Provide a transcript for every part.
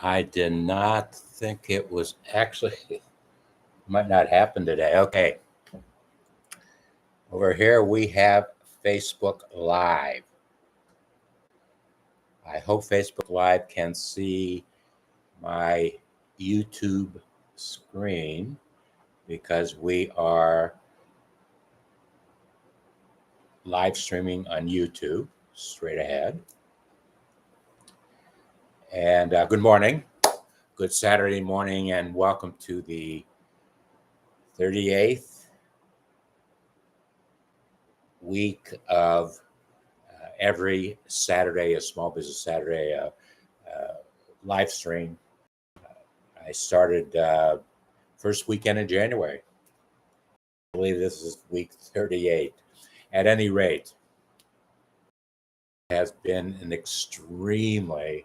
I did not think it was actually, might not happen today. Okay. Over here we have Facebook Live. I hope Facebook Live can see my YouTube screen because we are live streaming on YouTube straight ahead. And good morning. Good Saturday morning, and welcome to the 38th week of every Saturday, a Small Business Saturday live stream. I started first weekend in January. I believe this is week 38. At any rate, it has been an extremely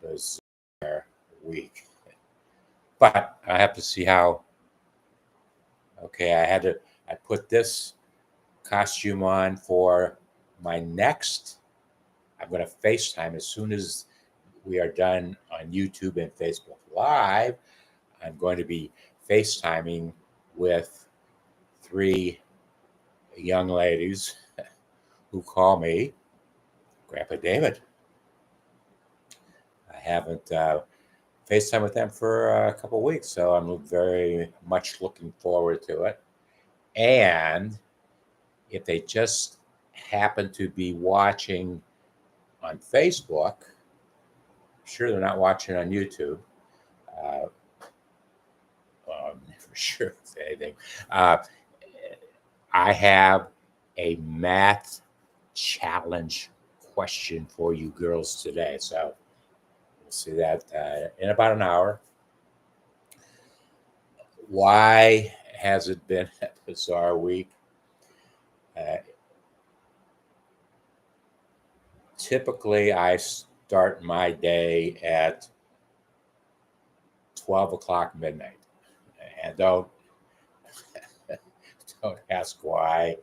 bizarre week. But I have to see how. Okay, I put this costume on for my next. I'm going to FaceTime as soon as we are done on YouTube and Facebook Live. I'm going to be FaceTiming with three young ladies who call me Grandpa David. I haven't FaceTime with them for a couple of weeks, so I'm very much looking forward to it. And if they just happen to be watching on Facebook, I'm sure they're not watching on YouTube. I'm never sure if anything. I have a math challenge question for you girls today. So we'll see that in about an hour. Why has it been a bizarre week? Typically, I start my day at 12 o'clock midnight. And don't ask why.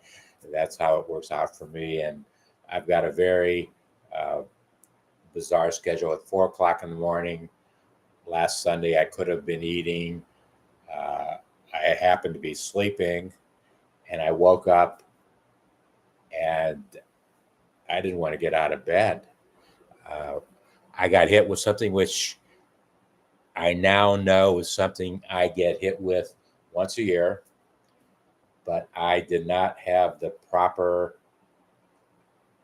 That's how it works out for me. And I've got a very bizarre schedule at 4 o'clock in the morning. Last Sunday, I could have been eating. I happened to be sleeping, and I woke up, and I didn't want to get out of bed. I got hit with something which I now know is something I get hit with once a year, but I did not have the proper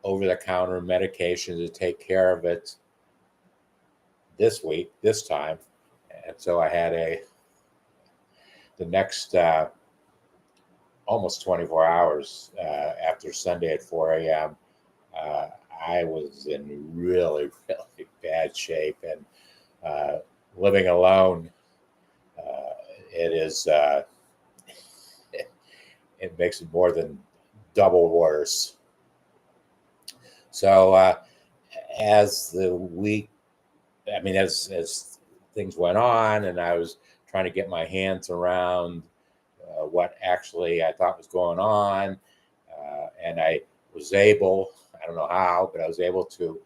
over-the-counter medication to take care of it this time. And so I had the next almost 24 hours after Sunday at 4 a.m., I was in really, really bad shape. And living alone, it is it makes it more than double worse. So as the week, as things went on, and I was trying to get my hands around what actually I thought was going on, and I was able, I don't know how, but I was able to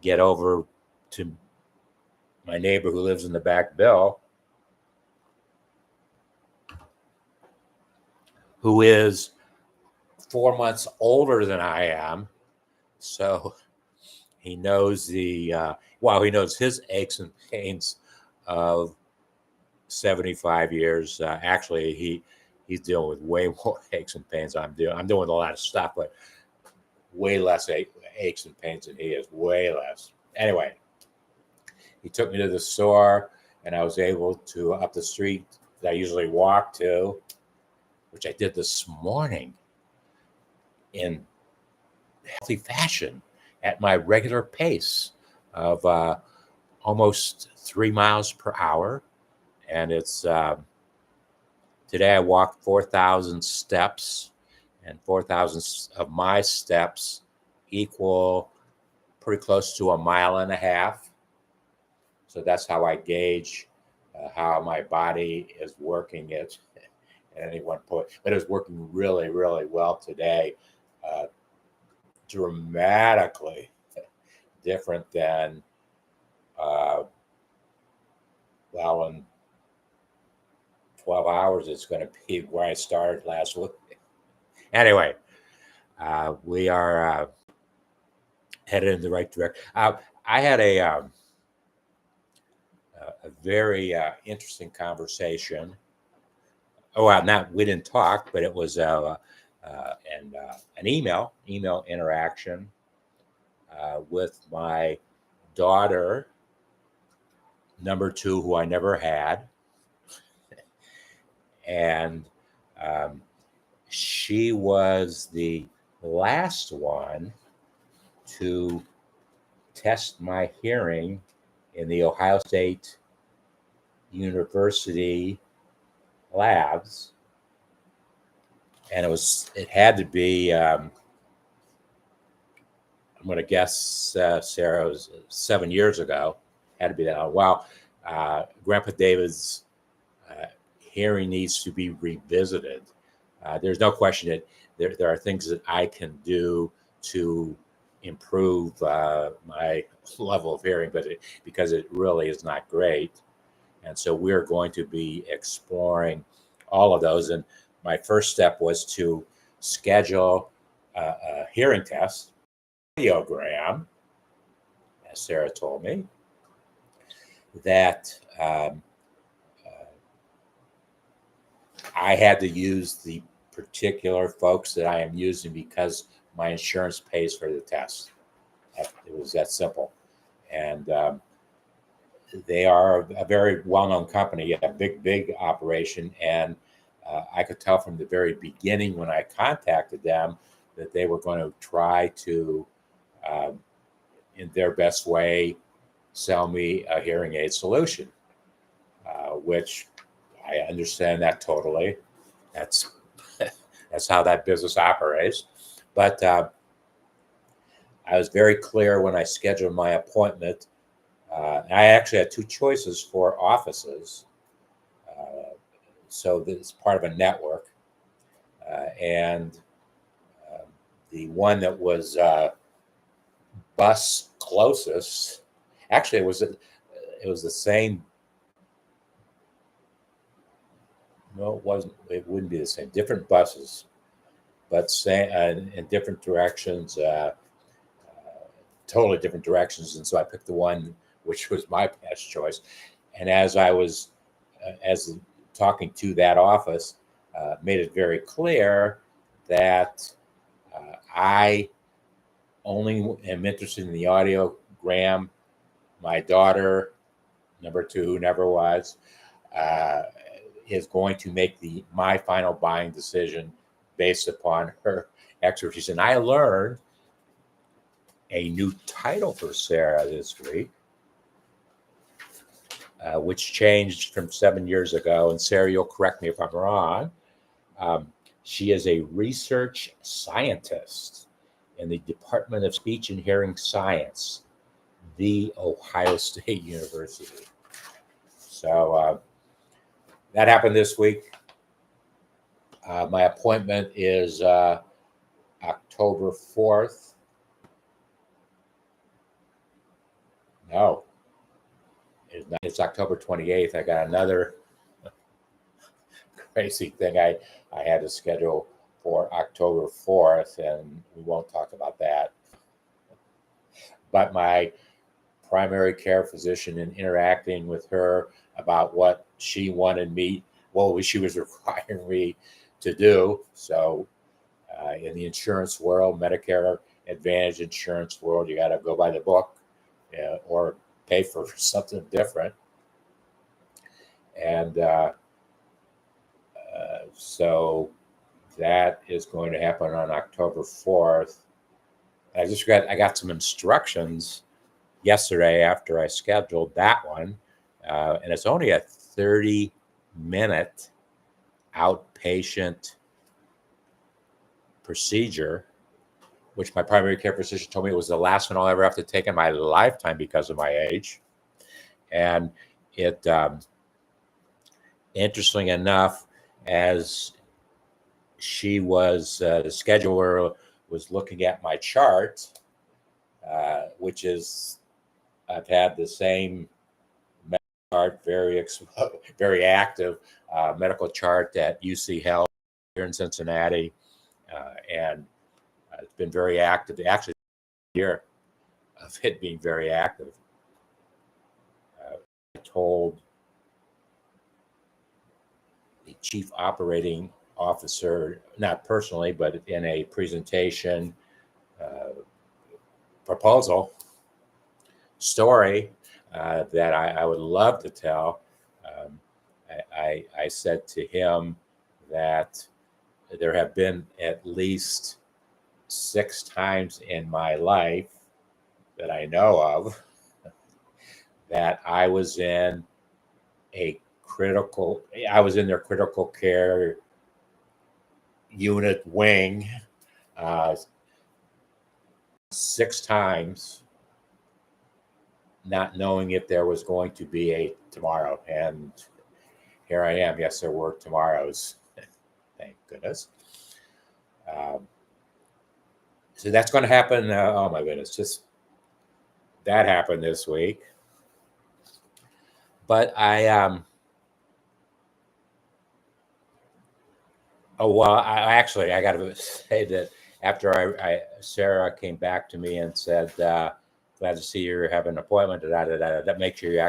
get over to my neighbor who lives in the back, Bill, who is 4 months older than I am. So he knows he knows his aches and pains of 75 years. Actually, he's dealing with way more aches and pains than I'm doing. I'm doing a lot of stuff, but way less aches and pains than he is, way less. Anyway, he took me to the store, and I was able to, up the street that I usually walk to, which I did this morning in healthy fashion at my regular pace of almost 3 miles per hour. And it's today I walked 4,000 steps, and 4,000 of my steps equal pretty close to 1.5 miles. So that's how I gauge how my body is working at any one point. But it was working really, really well today. Dramatically different than well, in 12 hours, it's going to be where I started last week. Anyway, we are headed in the right direction. I had a very interesting conversation. Oh, well, not we didn't talk, but it was an email interaction with my daughter, number two, who I never had, and she was the last one to test my hearing in the Ohio State University labs, and it had to be I'm going to guess, Sarah, it was 7 years ago. Had to be that. Well, Grandpa David's hearing needs to be revisited. There's no question that there are things that I can do to improve my level of hearing, but because it really is not great. And so we're going to be exploring all of those. And my first step was to schedule a hearing test, audiogram, as Sarah told me, that I had to use the particular folks that I am using because my insurance pays for the test. It was that simple. And they are a very well-known company, a big operation. And I could tell from the very beginning when I contacted them that they were going to try to, in their best way, sell me a hearing aid solution, which I understand that totally. That's how that business operates. But I was very clear when I scheduled my appointment. I actually had two choices for offices. So this is part of a network. And the one that was bus closest, actually it was the same. No, it wasn't. It wouldn't be the same. Different buses, but same in different directions. Totally different directions. And so I picked the one which was my best choice. And as I was, as talking to that office, made it very clear that I only am interested in the audiogram. My daughter, number two, who never was, is going to make my final buying decision based upon her expertise. And I learned a new title for Sarah this week, which changed from 7 years ago. And Sarah, you'll correct me if I'm wrong. She is a research scientist in the Department of Speech and Hearing Science, the Ohio State University. So that happened this week. My appointment is October 4th. No, it's October 28th. I got another crazy thing I had to schedule for October 4th, and we won't talk about that. But my primary care physician, in interacting with her about what she wanted me, what she was requiring me to do. So in the insurance world, Medicare Advantage insurance world, you got to go by the book, or pay for something different. And so that is going to happen on October 4th. I got some instructions yesterday after I scheduled that one, and it's only a 30-minute outpatient procedure, which my primary care physician told me was the last one I'll ever have to take in my lifetime because of my age. And it, interesting enough, as she was, the scheduler was looking at my chart, which is, I've had the same chart, very active medical chart at UC Health here in Cincinnati, and it's been very active. Actually, a year of it being very active. I told the chief operating officer, not personally, but in a presentation proposal story that I would love to tell. I said to him that there have been at least 6 times in my life that I know of that I was in their critical care unit wing 6 times, not knowing if there was going to be a tomorrow. And here I am. Yes, there were tomorrows. Thank goodness. So that's going to happen. Oh my goodness, just that happened this week. But I got to say that after Sarah came back to me and said, glad to see you have an appointment, that make sure you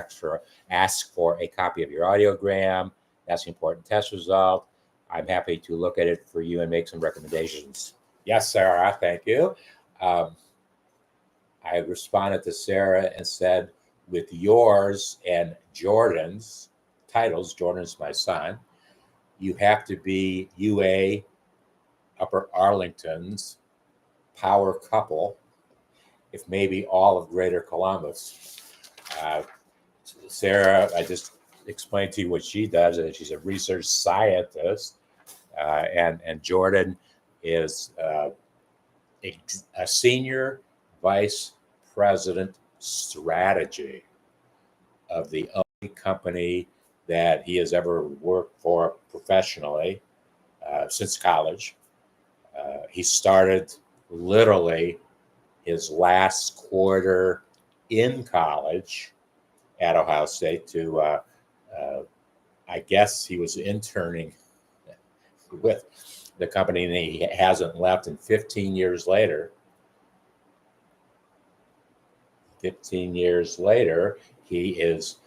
ask for a copy of your audiogram. That's the important test result. I'm happy to look at it for you and make some recommendations. Yes, Sarah, thank you. I responded to Sarah and said, with yours and Jordan's titles, Jordan's my son, you have to be UA Upper Arlington's power couple, if maybe all of Greater Columbus. Sarah, I just explained to you what she does, and she's a research scientist, and Jordan is a senior vice president strategy of the only company that he has ever worked for professionally since college. He started literally his last quarter in college at Ohio State to, I guess he was interning with the company, and he hasn't left. And 15 years later, he is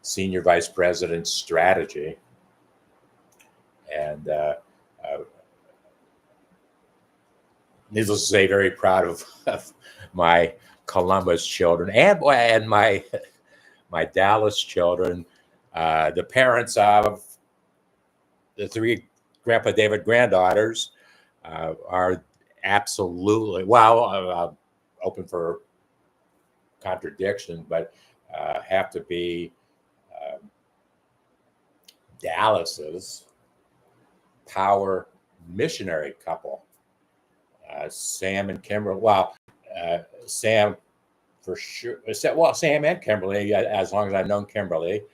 senior vice president strategy. And needless to say, very proud of my Columbus children and my Dallas children, the parents of the 3 Grandpa David granddaughters are absolutely, open for contradiction, but have to be Dallas's power missionary couple. Sam and Kimberly. Sam for sure. Sam and Kimberly, as long as I've known Kimberly,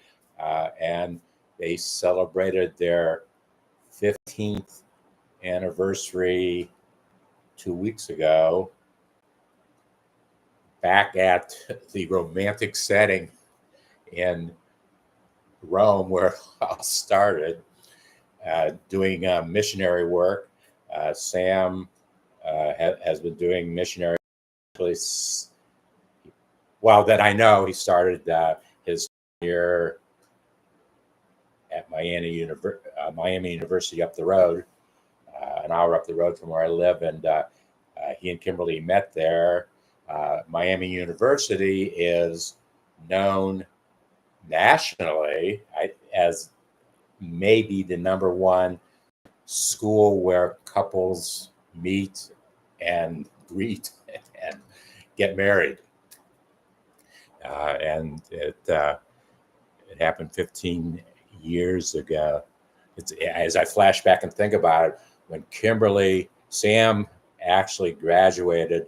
and they celebrated their 15th anniversary 2 weeks ago, back at the romantic setting in Rome, where it all started, doing missionary work. Sam has been doing missionary. That I know, he started his year at Miami University up the road, an hour up the road from where I live, and he and Kimberly met there. Miami University is known nationally as maybe the #1 school where couples meet and greet and get married. And it happened 15 years ago. As I flash back and think about it, when Sam actually graduated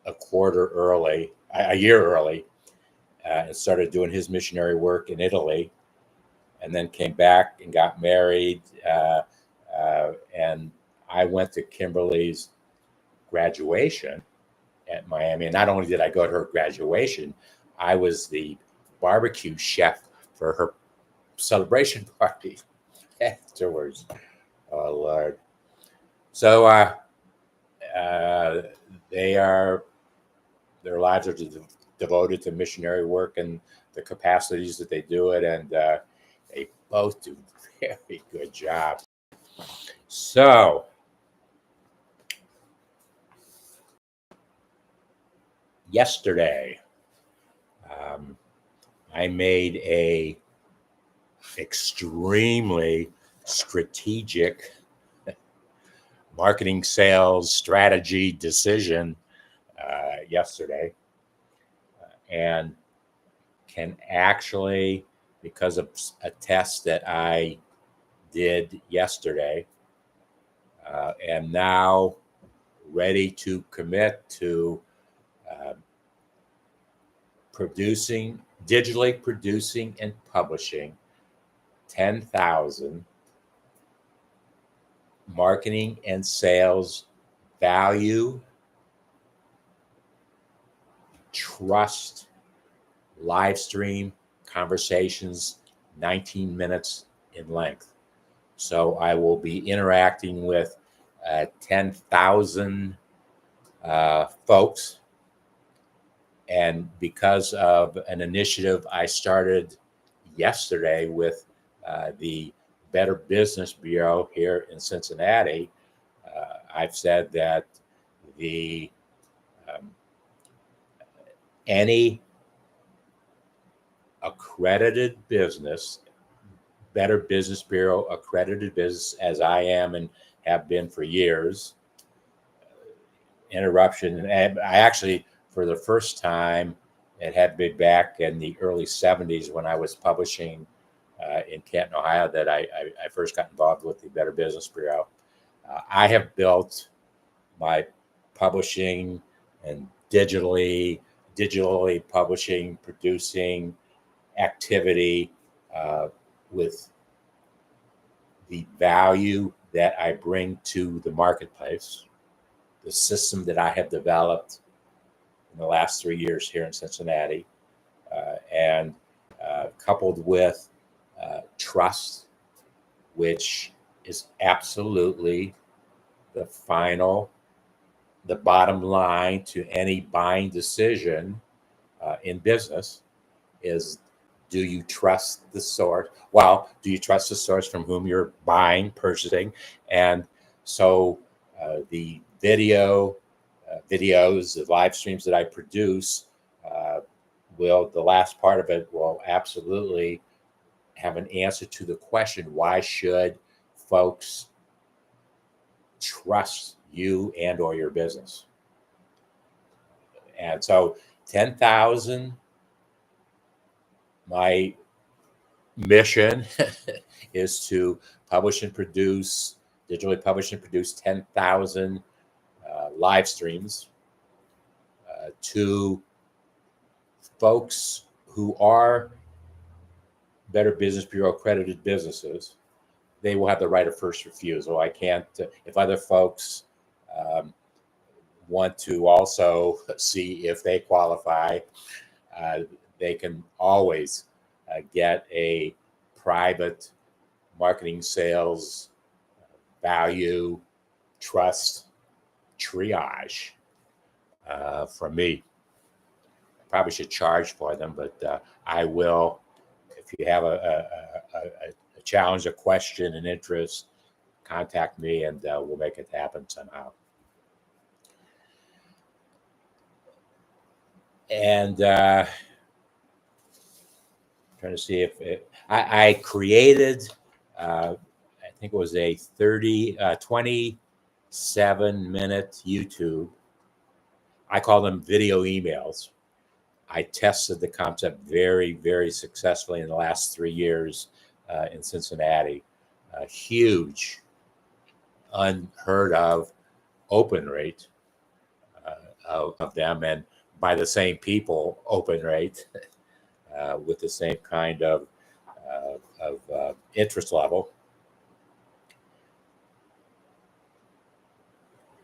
a year early, and started doing his missionary work in Italy, and then came back and got married. And I went to Kimberly's graduation at Miami. And not only did I go to her graduation, I was the barbecue chef for her celebration party afterwards. Oh Lord! So they are their lives are devoted to missionary work and the capacities that they do it, and they both do very good job. So yesterday, um, I made a extremely strategic marketing sales strategy decision yesterday, and can actually, because of a test that I did yesterday, am now ready to commit to uh, digitally producing and publishing 10,000 marketing and sales value, trust, live stream conversations, 19 minutes in length. So I will be interacting with 10,000 folks. And because of an initiative I started yesterday with the Better Business Bureau here in Cincinnati, I've said that the um, any accredited business, Better Business Bureau accredited business, as I am and have been for years, interruption. And I actually, for the first time, it had been back in the early 70s when I was publishing in Canton, Ohio, that I first got involved with the Better Business Bureau. I have built my publishing and digitally publishing, producing activity with the value that I bring to the marketplace, the system that I have developed in the last 3 years here in Cincinnati, and coupled with trust, which is absolutely the bottom line to any buying decision in business, is, do you trust the source? Well, do you trust the source from whom you're purchasing? And so the videos, the live streams that I produce, the last part of it will absolutely have an answer to the question, why should folks trust you and or your business? And so 10,000, my mission is to digitally publish and produce 10,000 live streams to folks who are Better Business Bureau accredited businesses. They will have the right of first refusal. I can't, if other folks want to also see if they qualify, they can always get a private marketing sales value trust triage from me. I probably should charge for them, but I will. If you have a challenge, a question, an interest, contact me and we'll make it happen somehow. And trying to see if I created, I think it was a 27-minute YouTube. I call them video emails. I tested the concept very, very successfully in the last 3 years in Cincinnati. A huge, unheard of open rate of them, and by the same people open rate with the same kind of interest level.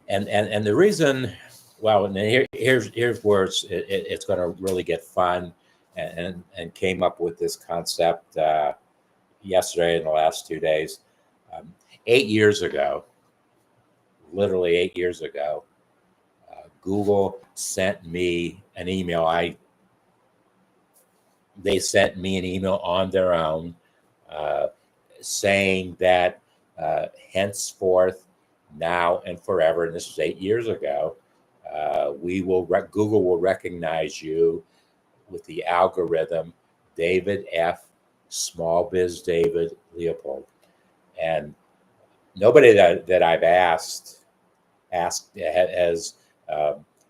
And the reason, well, and here's where it's going to really get fun, and came up with this concept yesterday in the last 2 days. 8 years ago, literally 8 years ago, Google sent me an email. They sent me an email on their own, uh, saying that henceforth, now and forever, and this was 8 years ago, Google will recognize you with the algorithm David F. Small Biz David Leopold. And nobody that I've asked has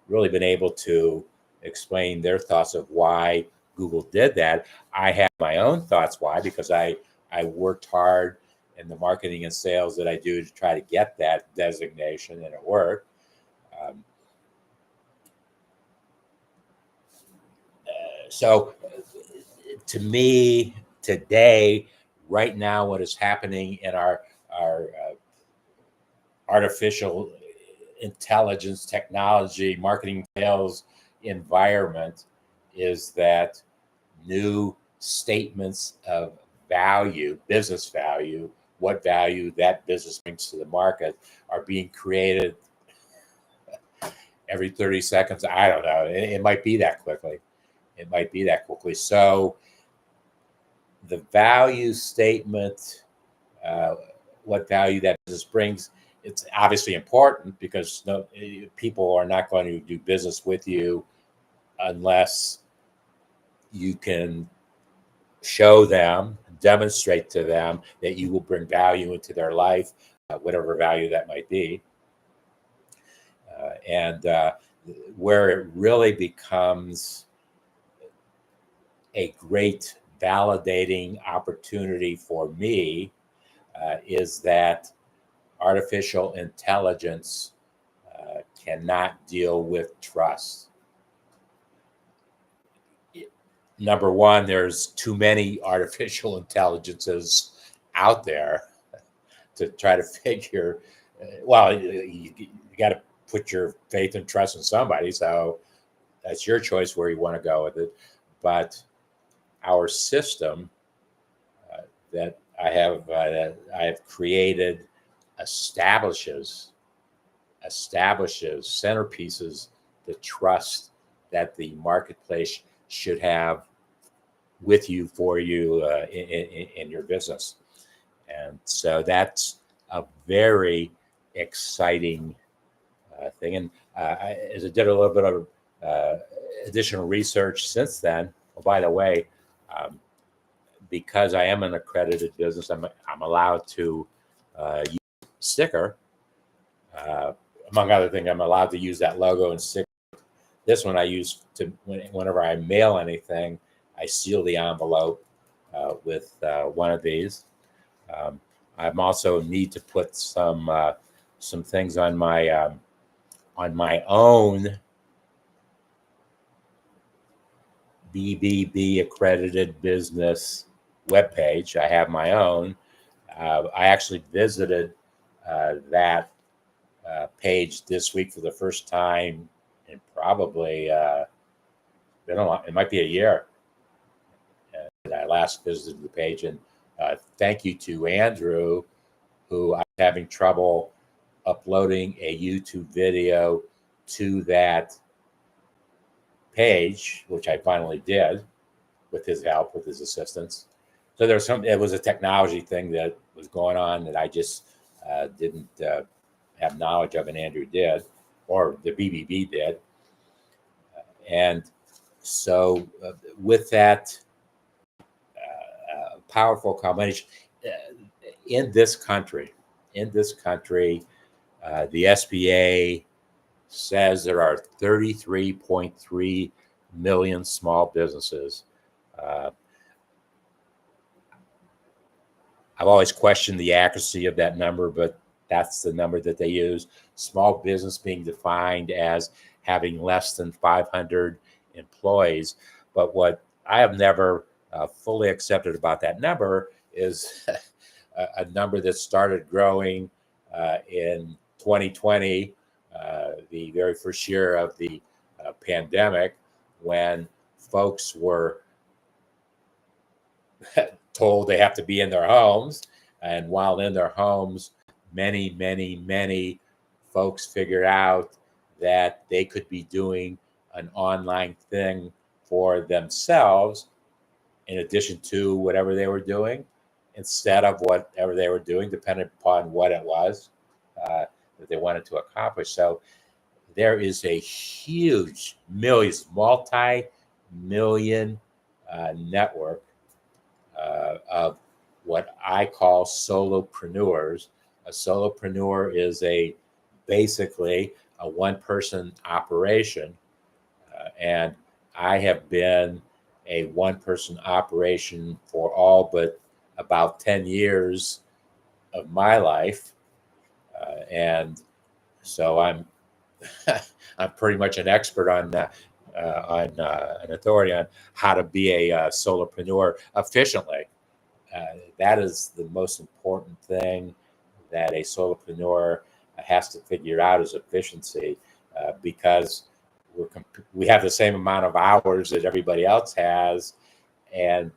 really been able to explain their thoughts of why Google did that. I have my own thoughts why, because I worked hard in the marketing and sales that I do to try to get that designation, and it worked. So to me today, right now, what is happening in our artificial intelligence, technology, marketing, sales environment is that new statements of value, business value, what value that business brings to the market are being created every 30 seconds. I don't know. It might be that quickly. It might be that quickly. So the value statement, what value that business brings, it's obviously important because people are not going to do business with you unless you can show them, demonstrate to them that you will bring value into their life, whatever value that might be. And where it really becomes a great validating opportunity for me is that artificial intelligence cannot deal with trust. Number one, there's too many artificial intelligences out there to try to figure. Well, you got to put your faith and trust in somebody, so that's your choice where you want to go with it. But our system that I have created establishes centerpieces, the trust that the marketplace should have with you, for you, in your business. And so that's a very exciting thing. And as I did a little bit of additional research since then, oh, by the way, because I am an accredited business, I'm allowed to use sticker. Among other things, I'm allowed to use that logo and sticker. This one I use to whenever I mail anything, I seal the envelope with one of these. I'm also need to put some things on my own BBB accredited business webpage. I have my own. I actually visited that page this week for the first time in probably been a lot. It might be a year. I last visited the page, and thank you to Andrew, who I'm having trouble uploading a YouTube video to that page, which I finally did with his help, with his assistance. So there's it was a technology thing that was going on that I just didn't have knowledge of, and Andrew did, or the BBB did. And so with that powerful combination in this country, the SBA says there are 33.3 million small businesses. I've always questioned the accuracy of that number, but that's the number that they use. Small business being defined as having less than 500 employees. But what I have never fully accepted about that number is a number that started growing in 2020, the very first year of the pandemic, when folks were told they have to be in their homes. And while in their homes, many folks figured out that they could be doing an online thing for themselves in addition to whatever they were doing, instead of whatever they were doing, depending upon what it was that they wanted to accomplish. So there is a huge multi-million network of what I call solopreneurs. A solopreneur is basically a one-person operation, and I have been a one-person operation for all but about 10 years of my life, and so I'm I'm pretty much an expert on that, an authority on how to be a solopreneur efficiently. That is the most important thing that a solopreneur has to figure out is efficiency, because we have the same amount of hours that everybody else has, and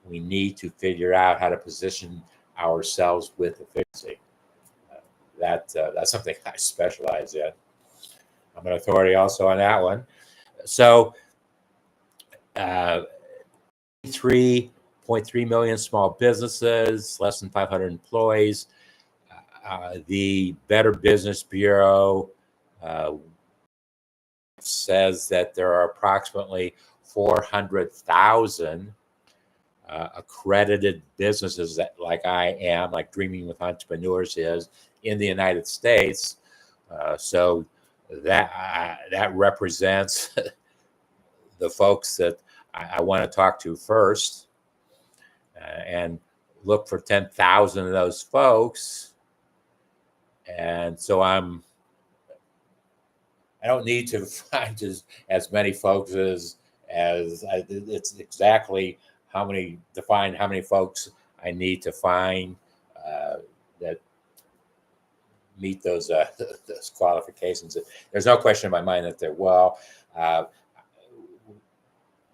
we need to figure out how to position ourselves with efficiency. That's something I specialize in. I'm an authority also on that one. So, 3.3 million small businesses, less than 500 employees. The Better Business Bureau says that there are approximately 400,000 accredited businesses that, like I am, like Dreaming with Entrepreneurs is, in the United States. So that represents the folks that I want to talk to first, and look for 10,000 of those folks. And so I don't need to find as many folks as it's exactly how many folks I need to find that meet those qualifications. There's no question in my mind that they're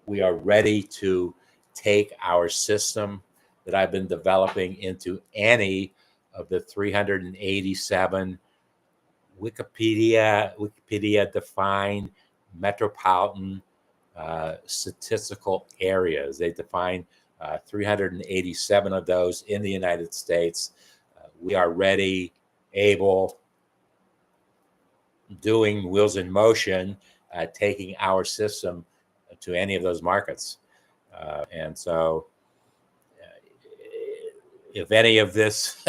we are ready to take our system that I've been developing into any of the 387 Wikipedia defined metropolitan statistical areas. They define 387 of those in the United States. We are ready, able, doing wheels in motion, taking our system to any of those markets. And so if any of this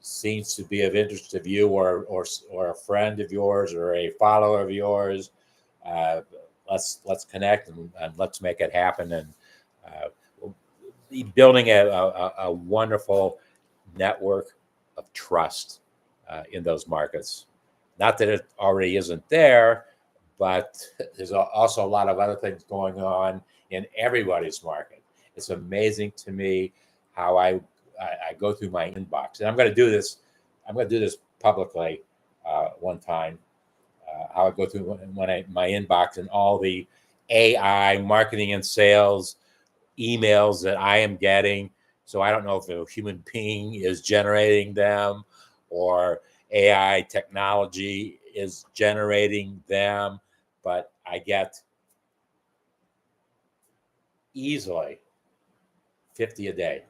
seems to be of interest to you, or a friend of yours, or a follower of yours, let's connect and let's make it happen, and be building a wonderful network of trust in those markets. Not that it already isn't there, but there's also a lot of other things going on in everybody's market. It's amazing to me how I go through my inbox, and I'm going to do this publicly one time. How I go through my inbox and all the AI marketing and sales emails that I am getting. So I don't know if a human being is generating them or AI technology is generating them, but I get easily 50 a day,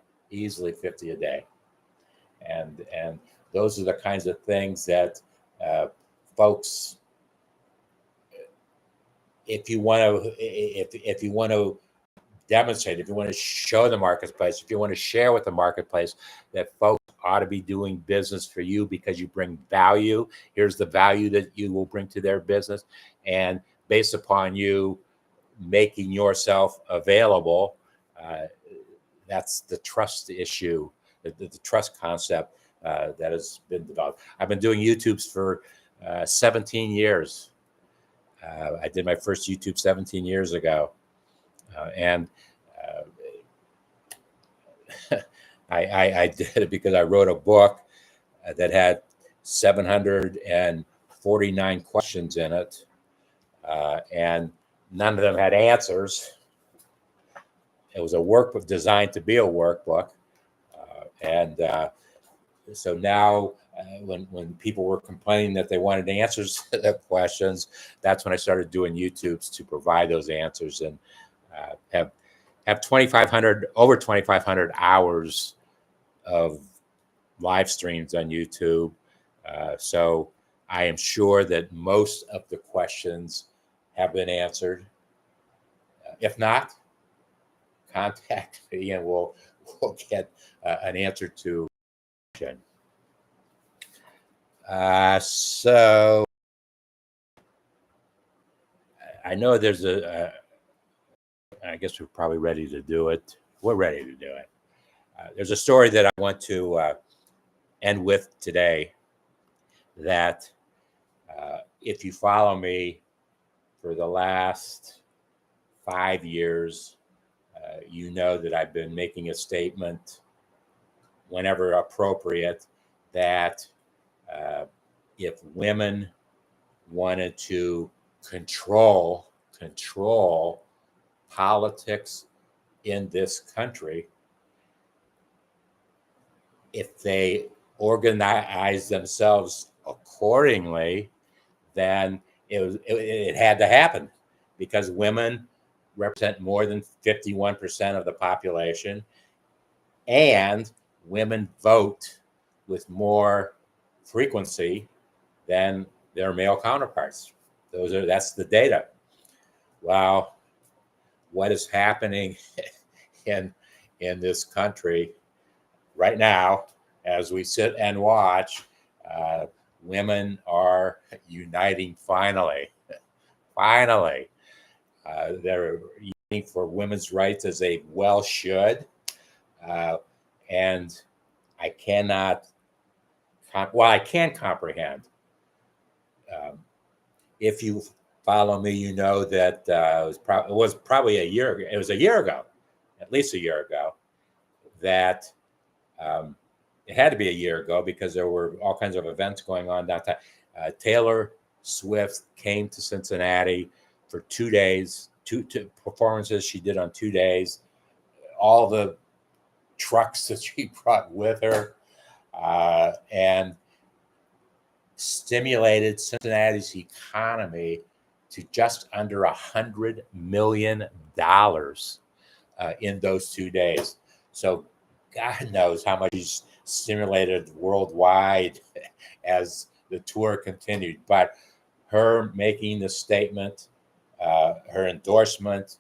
and those are the kinds of things that folks, if you want to demonstrate, if you want to show the marketplace, if you want to share with the marketplace that folks ought to be doing business for you because you bring value. Here's the value that you will bring to their business, and based upon you making yourself available, that's the trust issue, the trust concept that has been developed. I've been doing YouTubes for 17 years. I did my first YouTube 17 years ago, and I did it because I wrote a book that had 749 questions in it, and none of them had answers. it was a workbook designed to be a workbook. And so now, when people were complaining that they wanted answers to their questions, that's when I started doing YouTubes to provide those answers, and have 2,500 over 2,500 hours of live streams on YouTube. So I am sure that most of the questions have been answered. If not, contact me and we'll get an answer to the question. So I know there's I guess we're probably ready to do it. We're ready to do it. There's a story that I want to end with today that if you follow me for the last 5 years, you know that I've been making a statement whenever appropriate that if women wanted to control politics in this country, if they organize themselves accordingly, then it had to happen, because women represent more than 51% of the population, and women vote with more frequency than their male counterparts. That's the data. Well, what is happening in this country right now, as we sit and watch, women are uniting finally. They're uniting for women's rights, as they well should. And I cannot, I can comprehend. If you follow me, you know that it was probably a year ago. It was a year ago, at least a year ago, that it had to be a year ago, because there were all kinds of events going on downtown. Taylor Swift came to Cincinnati for 2 days, two performances she did on 2 days. All the trucks that she brought with her, and stimulated Cincinnati's economy to just under $100 million in those 2 days. So God knows how much he's stimulated worldwide as the tour continued. But her making the statement, her endorsement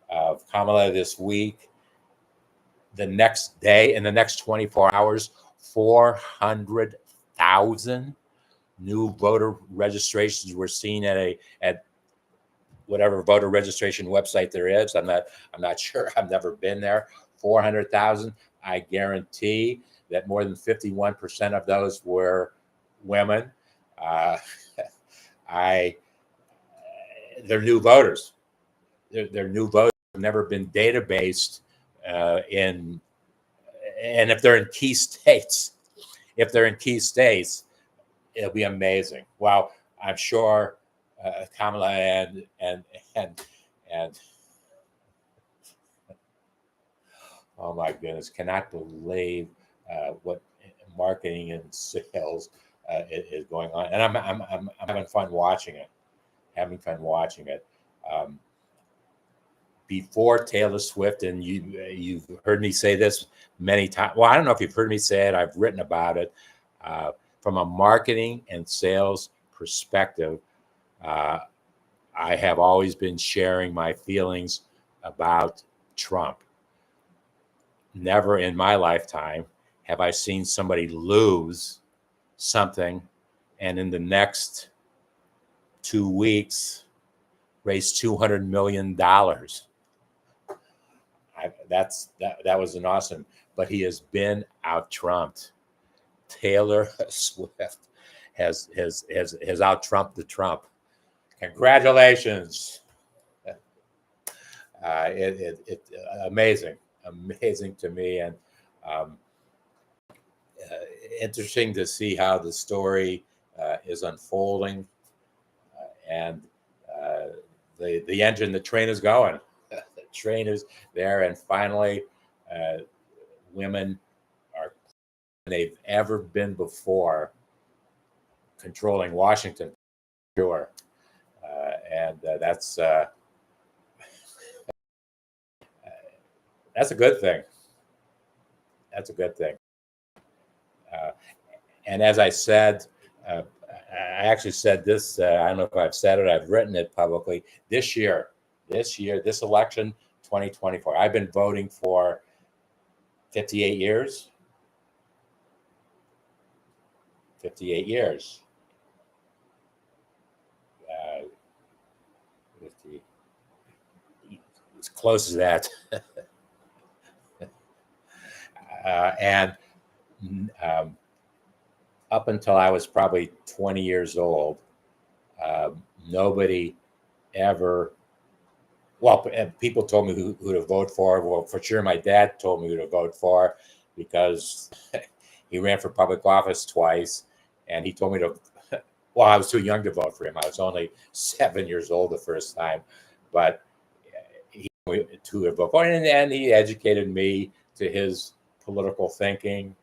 of Kamala this week, the next day, in the next 24 hours, 400,000 new voter registrations were seen at whatever voter registration website there is. I'm not sure. I've never been there. 400,000. I guarantee that more than 51% of those were women. They're new voters. They're new voters. Have never been databased and if they're in key states, it'll be amazing. Well, I'm sure Kamala and oh my goodness, cannot believe what marketing and sales is going on, and I'm having fun watching it. Before Taylor Swift, and you've heard me say this many times. Well, I don't know if you've heard me say it. I've written about it. From a marketing and sales perspective, I have always been sharing my feelings about Trump. Never in my lifetime have I seen somebody lose something and in the next 2 weeks raise $200 million. That was an awesome, but he has been out-trumped. Taylor Swift has out-trumped the Trump. Congratulations. It amazing to me, and interesting to see how the story is unfolding, and the train is going. trainers there, and finally, women are they've ever been before controlling Washington. Sure, and that's a good thing. That's a good thing. Uh, and as I said, I actually said this. I don't know if I've said it. I've written it publicly. This year, this election, 2024. I've been voting for 58 years. 58 years. 50, as close as that. And up until I was probably 20 years old, nobody ever, well, people told me who to vote for. Well, for sure, my dad told me who to vote for because he ran for public office twice, and he told me to, well, I was too young to vote for him. I was only 7 years old the first time, but he told me to vote for him, and he educated me to his political thinking.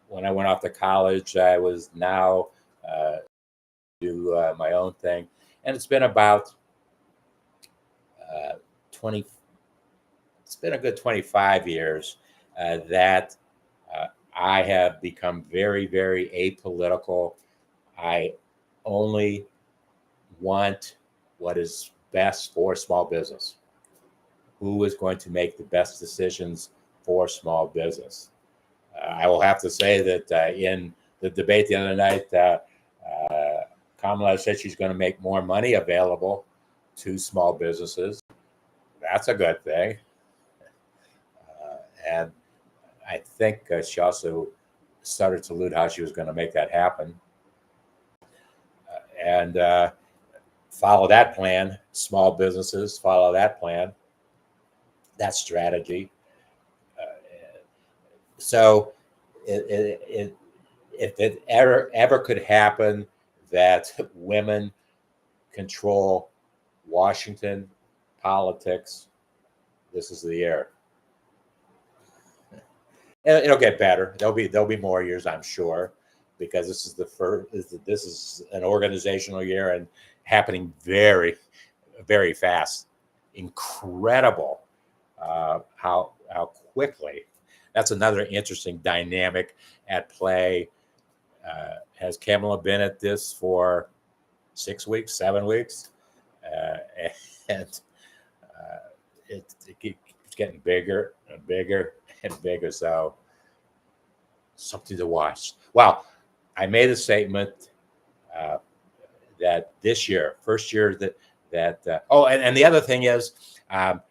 When I went off to college, I was now do my own thing, and it's been about 20. It's been a good 25 years that I have become very, very apolitical. I only want what is best for small business. Who is going to make the best decisions for small business? I will have to say that in the debate the other night, Kamala said she's going to make more money available to small businesses. That's a good thing. And I think she also started to allude how she was going to make that happen. And follow that plan. Small businesses follow that plan, that strategy. So if it ever could happen that women control Washington politics, this is the year. And it'll get better. There'll be more years, I'm sure, because this is the first. This is an organizational year and happening very, very fast. Incredible how quickly. That's another interesting dynamic at play. Has Kamala been at this for 6 weeks, 7 weeks? And it keeps getting bigger and bigger and bigger. So something to watch. Well, I made a statement that this year, first year that oh, and the other thing is, I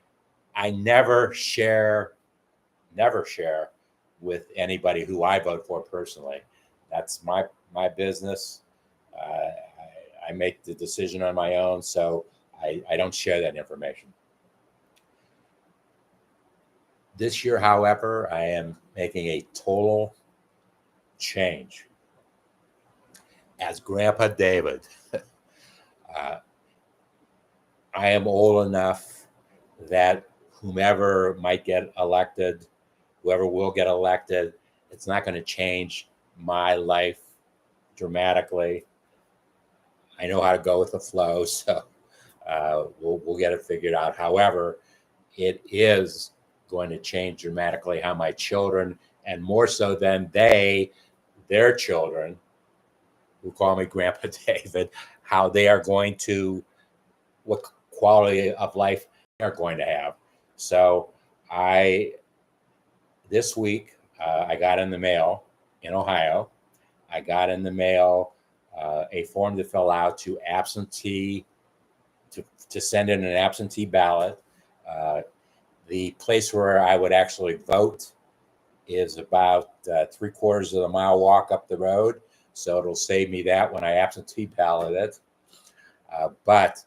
never share with anybody who I vote for personally. That's my business. I make the decision on my own, so I don't share that information. This year, however, I am making a total change. As Grandpa David, I am old enough that whomever might get elected, whoever will get elected, it's not going to change my life dramatically. I know how to go with the flow, so we'll get it figured out. However, it is going to change dramatically how my children, and more so than their children, who call me Grandpa David, how they are going to, what quality of life they're going to have. So this week, I got in the mail in Ohio. I got in the mail a form to fill out to send in an absentee ballot. The place where I would actually vote is about 3/4 of the mile walk up the road. So it'll save me that when I absentee ballot it. But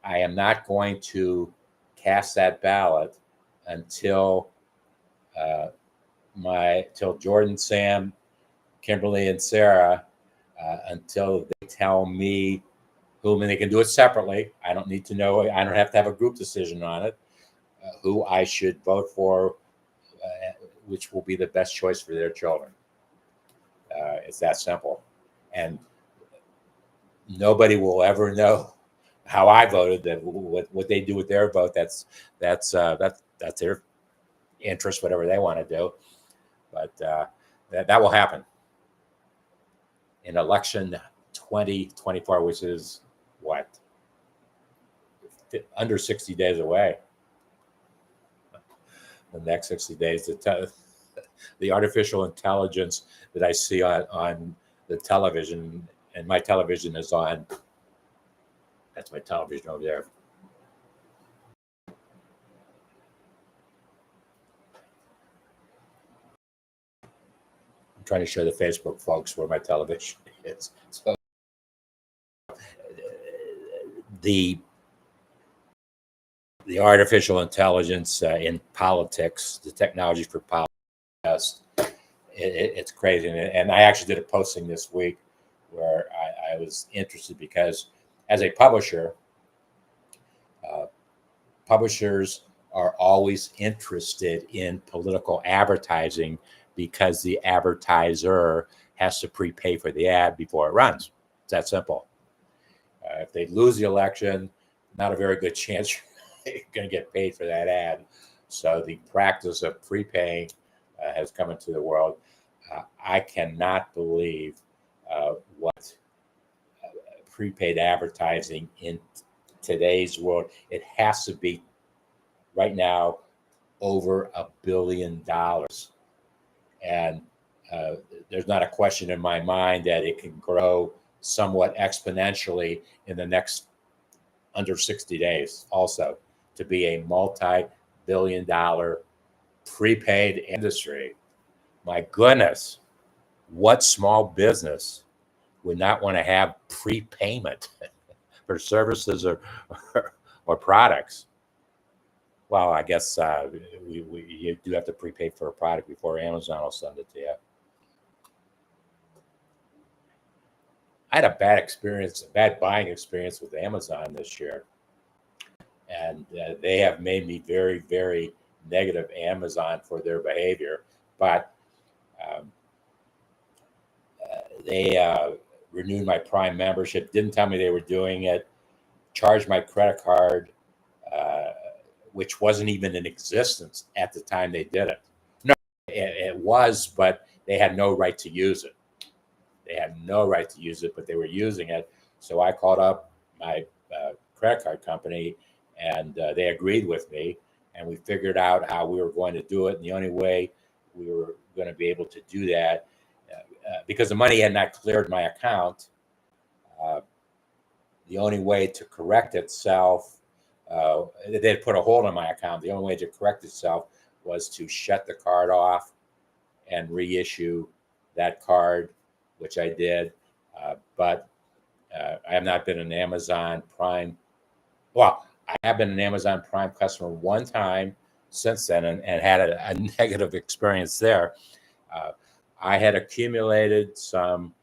I am not going to cast that ballot until till Jordan, Sam, Kimberly, and Sarah, until they tell me whom, and they can do it separately. I don't need to know. I don't have to have a group decision on it. Who I should vote for, which will be the best choice for their children. It's that simple, and nobody will ever know how I voted. That what they do with their vote. That's their interest, whatever they want to do. But that will happen in election 2024, which is what, under 60 days away. The next 60 days, the artificial intelligence that I see on the television, and my television is on. That's my television over there. I'm trying to show the Facebook folks where my television is. So the artificial intelligence in politics, the technology for politics, it's crazy. And I actually did a posting this week where I was interested because as a publisher, publishers are always interested in political advertising because the advertiser has to prepay for the ad before it runs. It's that simple. If they lose the election, not a very good chance you're going to get paid for that ad. So the practice of prepaying has come into the world. I cannot believe what prepaid advertising in today's world. It has to be right now over $1 billion. And there's not a question in my mind that it can grow somewhat exponentially in the next under 60 days also to be a multi-billion-dollar prepaid industry. My goodness, what small business would not want to have prepayment for services or products? Well, I guess you do have to prepay for a product before Amazon will send it to you. I had a bad buying experience with Amazon this year. And they have made me very, very negative Amazon for their behavior. But they renewed my Prime membership, didn't tell me they were doing it, charged my credit card, which wasn't even in existence at the time they did it. No, it was, but they had no right to use it. They had no right to use it, but they were using it. So I called up my credit card company, and they agreed with me, and we figured out how we were going to do it. And the only way we were going to be able to do that, because the money had not cleared my account, the only way to correct itself, they had put a hold on my account. The only way to correct itself was to shut the card off and reissue that card, which I did. But I have not been an Amazon Prime. Well, I have been an Amazon Prime customer one time since then and had a negative experience there. I had accumulated some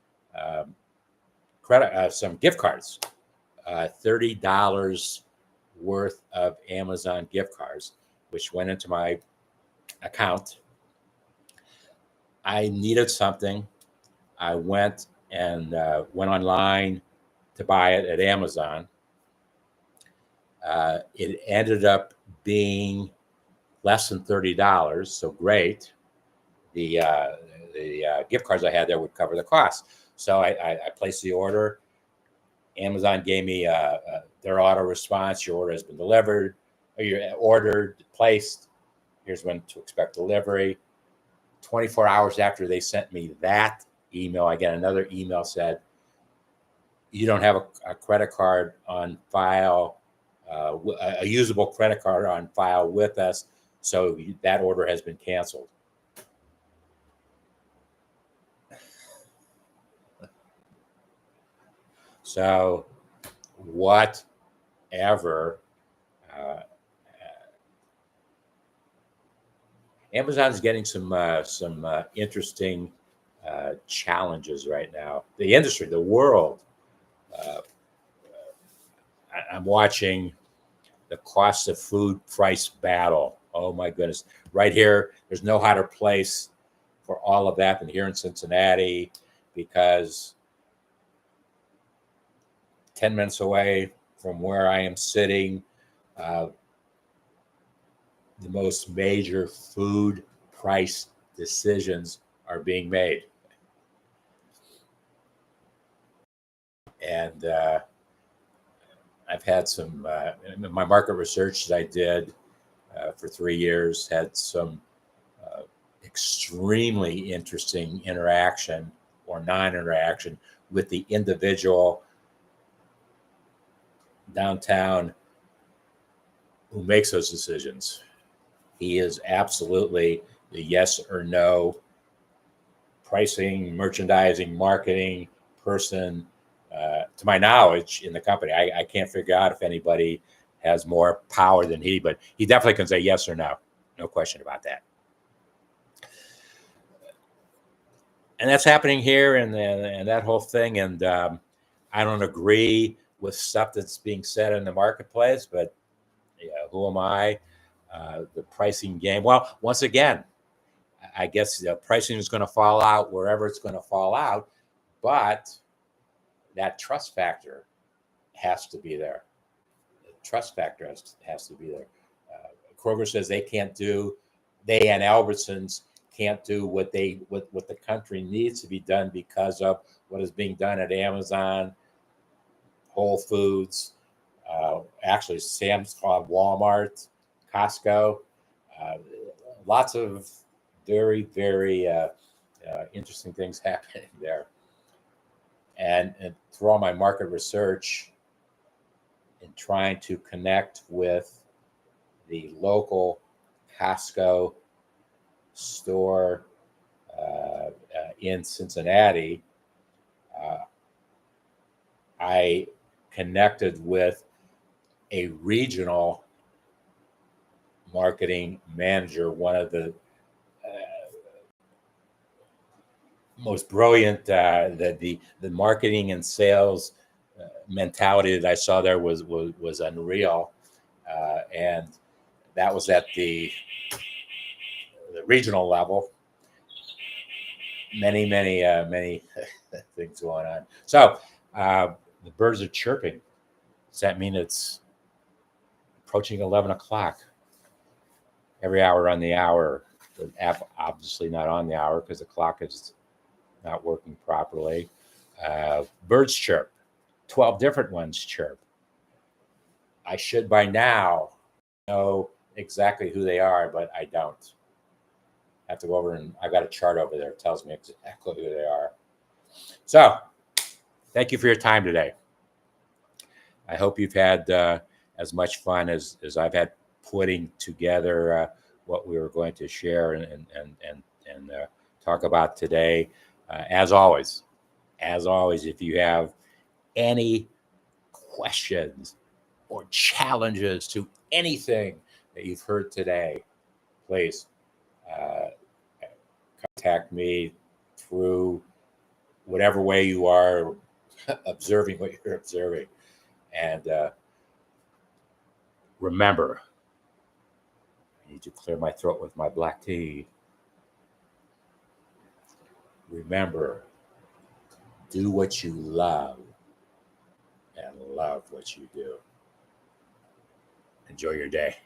some gift cards, $30 worth of Amazon gift cards, which went into my account. I needed something. I went online to buy it at Amazon. It ended up being less than $30, so great. The gift cards I had there would cover the cost. So I placed the order. Amazon gave me their auto response. Your order has been delivered. Or you're ordered, placed. Here's when to expect delivery. 24 hours after they sent me that email, I get another email said, you don't have a credit card on file, a usable credit card on file with us, so that order has been canceled. So whatever. Amazon's getting some interesting challenges right now. The industry, the world, I'm watching the cost of food price battle. Oh my goodness. Right here, there's no hotter place for all of that than here in Cincinnati, because 10 minutes away from where I am sitting, uh, the most major food price decisions are being made. And I've had some, my market research that I did for 3 years had some extremely interesting interaction or non-interaction with the individual downtown who makes those decisions. He is absolutely the yes or no pricing, merchandising, marketing person, to my knowledge, in the company. I can't figure out if anybody has more power than he, but he definitely can say yes or no. No question about that. And that's happening here, and that whole thing. And I don't agree with stuff that's being said in the marketplace, but yeah, who am I? The pricing game. Well, once again, I guess the pricing is going to fall out wherever it's going to fall out, but that trust factor has to be there. The trust factor has to be there. Kroger says they and Albertsons can't do what the country needs to be done because of what is being done at Amazon, Whole Foods, actually Sam's Club, Walmart, Costco. Lots of very, very interesting things happening there. And through all my market research and trying to connect with the local Costco store in Cincinnati, I connected with a regional marketing manager, one of the most brilliant. The marketing and sales mentality that I saw there was unreal, and that was at the regional level. Many things going on. So the birds are chirping. Does that mean it's approaching 11 o'clock? Every hour on the hour. The app obviously not on the hour because the clock is not working properly. Birds chirp. 12 different ones chirp. I should by now know exactly who they are, but I don't. I have to go over, and I've got a chart over there that tells me exactly who they are. So thank you for your time today. I hope you've had as much fun as I've had putting together what we were going to share and talk about today. As always, if you have any questions or challenges to anything that you've heard today, please contact me through whatever way you are observing what you're observing. And remember, I need to clear my throat with my black tea. Remember, do what you love and love what you do. Enjoy your day.